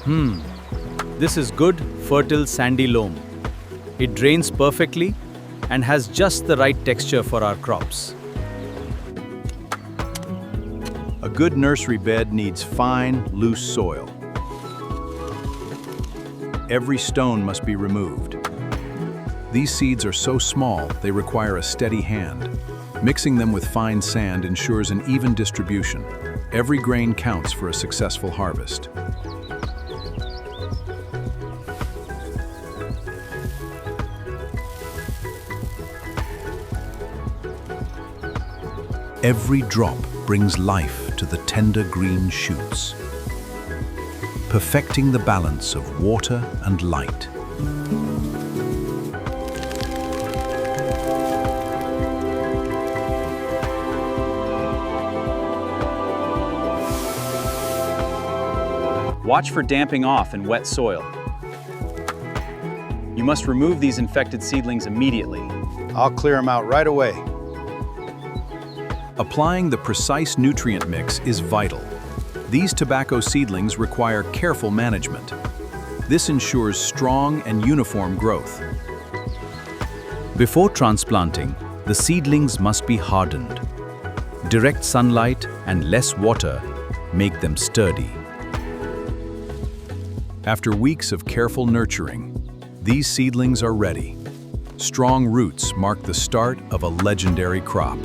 This is good, fertile sandy loam. It drains perfectly and has just the right texture for our crops. A good nursery bed needs fine, loose soil. Every stone must be removed. These seeds are so small, they require a steady hand. Mixing them with fine sand ensures an even distribution. Every grain counts for a successful harvest. Every drop brings life to the tender green shoots, perfecting the balance of water and light. Watch for damping off in wet soil. You must remove these infected seedlings immediately. I'll clear them out right away. Applying the precise nutrient mix is vital. These tobacco seedlings require careful management. This ensures strong and uniform growth. Before transplanting, the seedlings must be hardened. Direct sunlight and less water make them sturdy. After weeks of careful nurturing, these seedlings are ready. Strong roots mark the start of a legendary crop.